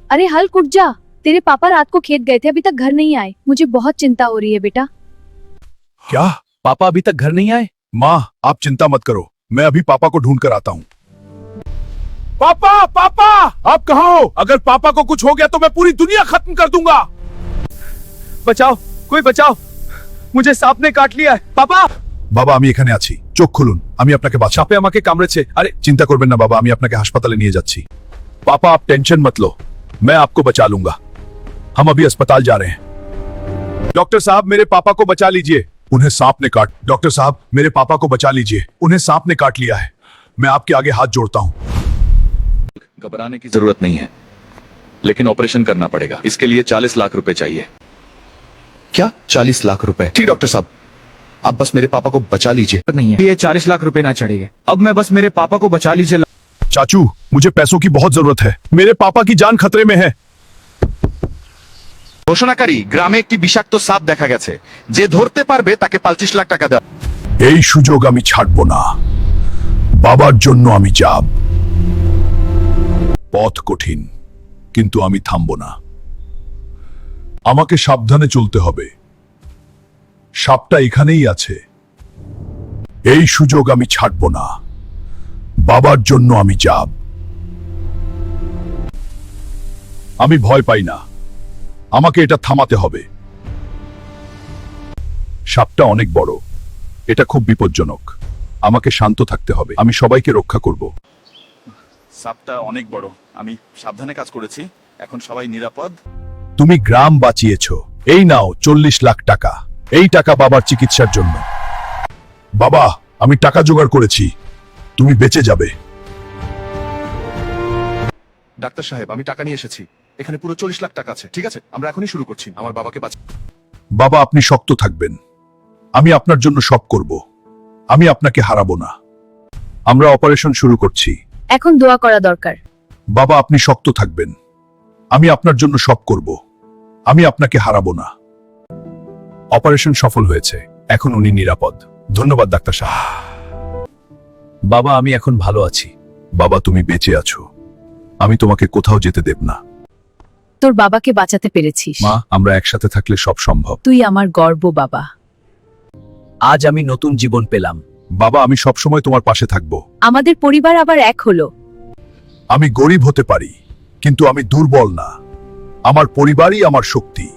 अरे हल्क उठ जा, तेरे पापा रात को खेत गए थे, अभी तक घर नहीं आए। मुझे बहुत चिंता हो रही है बेटा। क्या? पापा अभी तक घर नहीं आए? माँ, आप चिंता मत करो, मैं अभी पापा को ढूंढ कर आता हूँ। पापा, पापा, आप कहाँ हो? अगर पापा को कुछ हो गया तो मैं पूरी दुनिया खत्म कर दूंगा। बचाओ, कोई बचाओ, मुझे सांप ने काट लिया है। पापा! বাবা, আমি এখানে আছি, চোখ খুলুন, আমি আপনাকে বাঁচাবো। সাপে আমাকে কামড়েছে। আরে চিন্তা করবেন না বাবা, আমি আপনাকে হাসপাতালে নিয়ে যাচ্ছি। पापा, आप टेंशन मत लो, मैं आपको बचा लूंगा। हम अभी अस्पताल जा रहे हैं। डॉक्टर साहब, मेरे पापा को बचा लीजिए, उन्हें सांप ने काट। डॉक्टर साहब, मेरे पापा को बचा लीजिए, उन्हें सांप ने काट लिया है। मैं आपके आगे हाथ जोड़ता हूँ। घबराने की जरूरत नहीं है, लेकिन ऑपरेशन करना पड़ेगा। इसके लिए 40 लाख रुपए चाहिए। क्या? 40 लाख रुपए? ठीक डॉक्टर साहब, आप बस मेरे पापा को बचा लीजिए। नहीं है, ये 40 लाख रुपए ना चढ़ेंगे। अब मैं बस मेरे पापा को बचा लीजिए। चाचू, मुझे पैसों की बहुत जरूरत है, मेरे पापा की जान खतरे में है। ঘোষণাকারী, গ্রামে একটি বিষাক্ত সাপ দেখা গেছে, যে ধরতে পারবে তাকে 25 লাখ টাকা দেওয়া। এই সুযোগ আমি ছাড়বো না, বাবার জন্য আমি যাব। পথ কঠিন, কিন্তু আমি থামবো না। আমাকে সাবধানে চলতে হবে, সাপটা এখানেই আছে। এই সুযোগ আমি ছাড়বো না, বাবার জন্য আমি যাব। আমি ভয় পাই না, আমাকে এটা থামাতে হবে। সাপটা অনেক বড়, এটা খুব বিপজ্জনক, আমাকে শান্ত থাকতে হবে। আমি সবাইকে রক্ষা করব। সাপটা অনেক বড়, আমি সাবধানে কাজ করেছি, এখন সবাই নিরাপদ। তুমি গ্রাম বাঁচিয়েছো, এই নাও 40 লাখ টাকা। এই টাকা বাবার চিকিৎসার জন্য। বাবা, আমি টাকা জোগাড় করেছি, তুমি বেঁচে যাবে। ডাক্তার সাহেব, আমি টাকা নিয়ে এসেছি, এখানে পুরো 40 লাখ টাকা আছে। ঠিক আছে, আমরা এখনই শুরু করছি। আমার বাবাকে বাঁচা। বাবা, আপনি শক্ত থাকবেন, আমি আপনার জন্য সব করব। আমি আপনাকে হারাবো না। আমরা অপারেশন শুরু করছি। এখন দোয়া করা দরকার। বাবা, আপনি শক্ত থাকবেন, আমি আপনার জন্য সব করব। আমি আপনাকে হারাবো না। অপারেশন সফল হয়েছে, এখন উনি নিরাপদ। ধন্যবাদ ডাক্তার সাহেব। বাবা, আমি এখন ভালো আছি। বাবা, তুমি বেঁচে আছো, আমি তোমাকে কোথাও যেতে দেব না। তোর বাবাকে বাঁচাতে পেরেছিস। মা, আমরা একসাথে থাকলে সব সম্ভব। তুই আমার গর্ব বাবা। আজ আমি নতুন জীবন পেলাম। বাবা, আমি সবসময় তোমার পাশে থাকব। আমাদের পরিবার আবার এক হলো। আমি গরিব হতে পারি, কিন্তু আমি দুর্বল না। আমার পরিবারই আমার শক্তি।